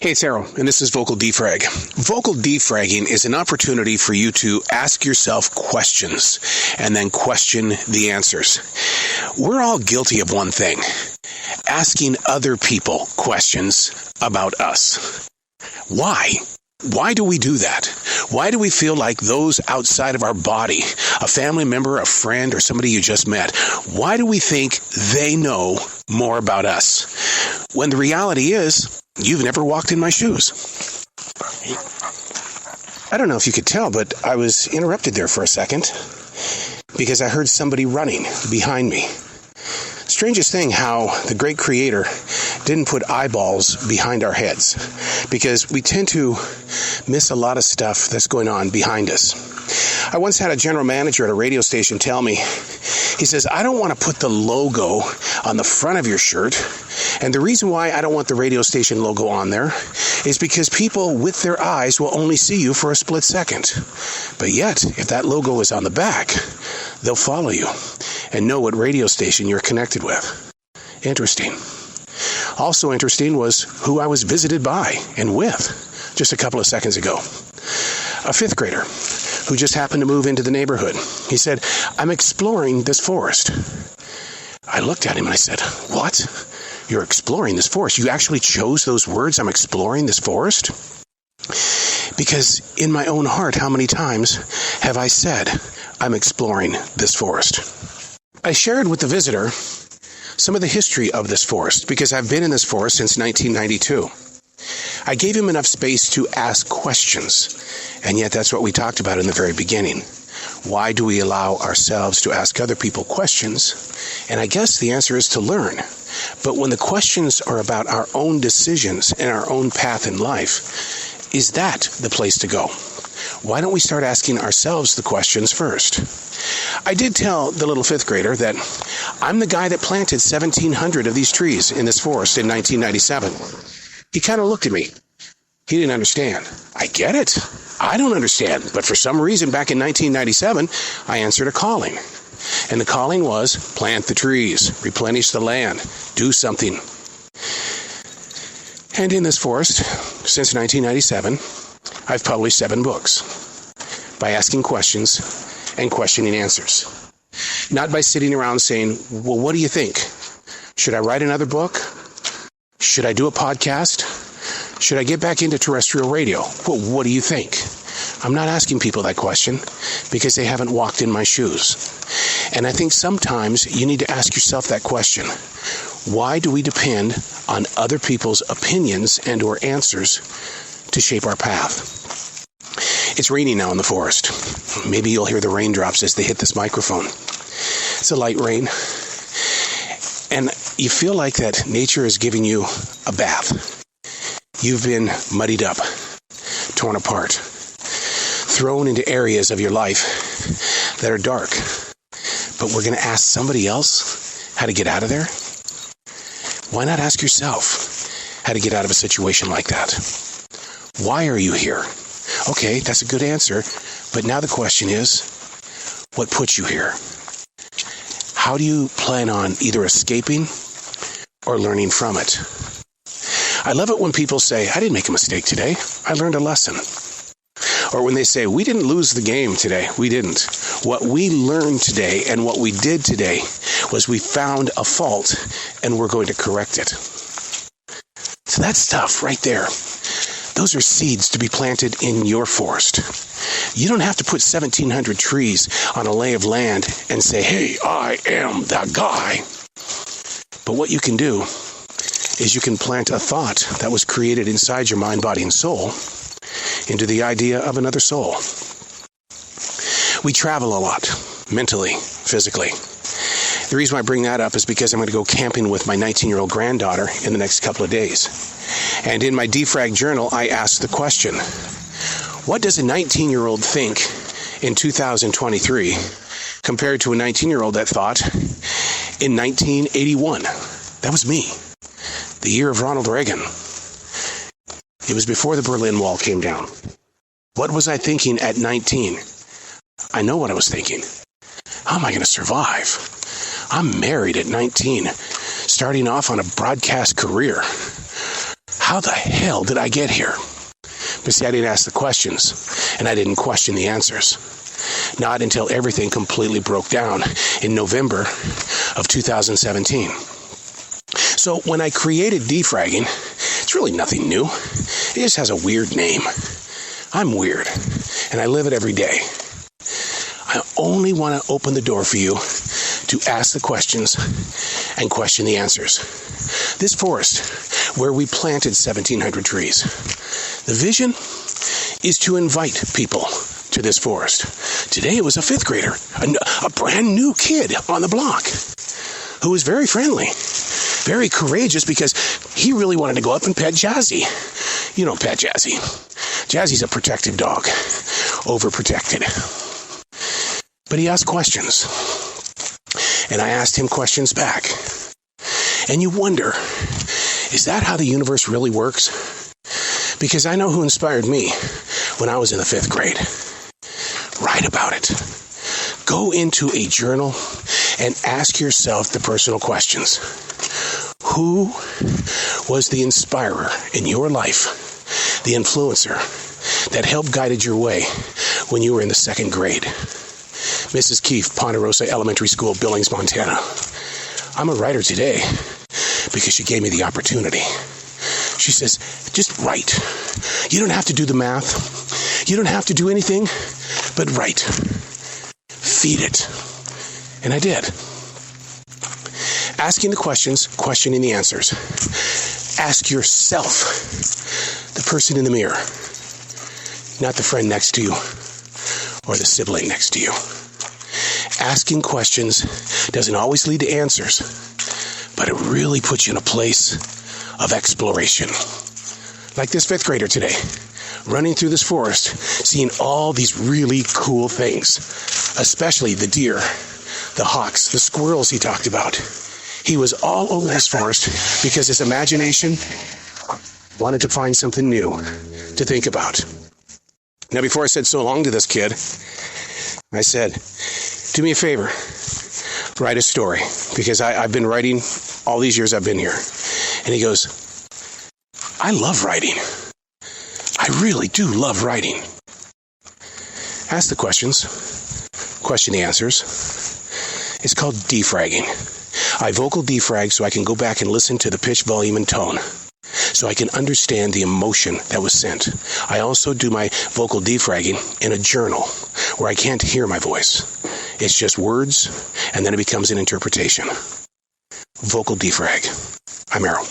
Hey, it's Arrow, and this is Vocal Defrag. Vocal defragging is an opportunity for you to ask yourself questions and then question the answers. We're all guilty of one thing: asking other people questions about us. Why? Why do we do that? Why do we feel like those outside of our body, a family member, a friend, or somebody you just met, why do we think they know more about us? When the reality is, you've never walked in my shoes. I don't know if you could tell, but I was interrupted there for a second because I heard somebody running behind me. Strangest thing how the great creator didn't put eyeballs behind our heads, because we tend to miss a lot of stuff that's going on behind us. I once had a general manager at a radio station tell me, he says, I don't want to put the logo on the front of your shirt. And the reason why I don't want the radio station logo on there is because people with their eyes will only see you for a split second. But yet, if that logo is on the back, they'll follow you and know what radio station you're connected with. Interesting. Also interesting was who I was visited by and with just a couple of seconds ago. A fifth grader who just happened to move into the neighborhood. He said, I'm exploring this forest. I looked at him and I said, what? You're exploring this forest? You actually chose those words, I'm exploring this forest? Because in my own heart, how many times have I said, I'm exploring this forest? I shared with the visitor some of the history of this forest, because I've been in this forest since 1992. I gave him enough space to ask questions, and yet that's what we talked about in the very beginning. Why do we allow ourselves to ask other people questions? And I guess the answer is to learn. But when the questions are about our own decisions and our own path in life, is that the place to go? Why don't we start asking ourselves the questions first? I did tell the little fifth grader that I'm the guy that planted 1,700 of these trees in this forest in 1997. He kind of looked at me. He didn't understand. I get it. I don't understand. But for some reason, back in 1997, I answered a calling. And the calling was, plant the trees, replenish the land, do something. And in this forest, since 1997, I've published 7 books by asking questions and questioning answers. Not by sitting around saying, well, what do you think? Should I write another book? Should I do a podcast? Should I get back into terrestrial radio? Well, what do you think? I'm not asking people that question because they haven't walked in my shoes. And I think sometimes you need to ask yourself that question. Why do we depend on other people's opinions and or answers to shape our path? It's raining now in the forest. Maybe you'll hear the raindrops as they hit this microphone. It's a light rain. And you feel like that nature is giving you a bath. You've been muddied up, torn apart, thrown into areas of your life that are dark. But we're going to ask somebody else how to get out of there? Why not ask yourself how to get out of a situation like that? Why are you here? Okay, that's a good answer. But now the question is, what put you here? How do you plan on either escaping or learning from it? I love it when people say, I didn't make a mistake today. I learned a lesson. Or when they say, we didn't lose the game today. We didn't. What we learned today and what we did today was we found a fault and we're going to correct it. So that stuff right there, those are seeds to be planted in your forest. You don't have to put 1,700 trees on a lay of land and say, hey, I am that guy. But what you can do is you can plant a thought that was created inside your mind, body, and soul into the idea of another soul. We travel a lot, mentally, physically. The reason why I bring that up is because I'm going to go camping with my 19-year-old granddaughter in the next couple of days. And in my Defrag journal, I asked the question, what does a 19-year-old think in 2023 compared to a 19-year-old that thought in 1981? That was me, the year of Ronald Reagan. It was before the Berlin Wall came down. What was I thinking at 19? I know what I was thinking. How am I going to survive? I'm married at 19, starting off on a broadcast career. how the hell did I get here? But see, I didn't ask the questions, and I didn't question the answers. Not until everything completely broke down in November of 2017. So when I created defragging, it's really nothing new. It just has a weird name. I'm weird, and I live it every day. I only want to open the door for you to ask the questions and question the answers. This forest, where we planted 1,700 trees, the vision is to invite people to this forest. Today it was a fifth grader, a brand new kid on the block, who was very friendly, very courageous, because he really wanted to go up and pet Jazzy. You don't pet Jazzy. Jazzy's a protective dog, overprotected. But he asked questions, and I asked him questions back. And you wonder, is that how the universe really works? Because I know who inspired me when I was in the fifth grade. Write about it. Go into a journal and ask yourself the personal questions. Who was the inspirer in your life, the influencer that helped guided your way when you were in the second grade? Mrs. Keefe, Ponderosa Elementary School, Billings, Montana. I'm a writer today because she gave me the opportunity. She says, just write. You don't have to do the math. You don't have to do anything but write. Feed it. And I did. Asking the questions, questioning the answers. Ask yourself, the person in the mirror, not the friend next to you or the sibling next to you. Asking questions doesn't always lead to answers, but it really puts you in a place of exploration. Like this fifth grader today, running through this forest, seeing all these really cool things, especially the deer, the hawks, the squirrels he talked about. He was all over this forest because his imagination wanted to find something new to think about. Now, before I said so long to this kid, I said, do me a favor, write a story, because I've been writing all these years I've been here. And he goes, I love writing. I really do love writing. Ask the questions, question the answers. It's called defragging. I vocal defrag so I can go back and listen to the pitch, volume, and tone, so I can understand the emotion that was sent. I also do my vocal defragging in a journal where I can't hear my voice. It's just words, and then it becomes an interpretation. Vocal defrag. I'm Errol.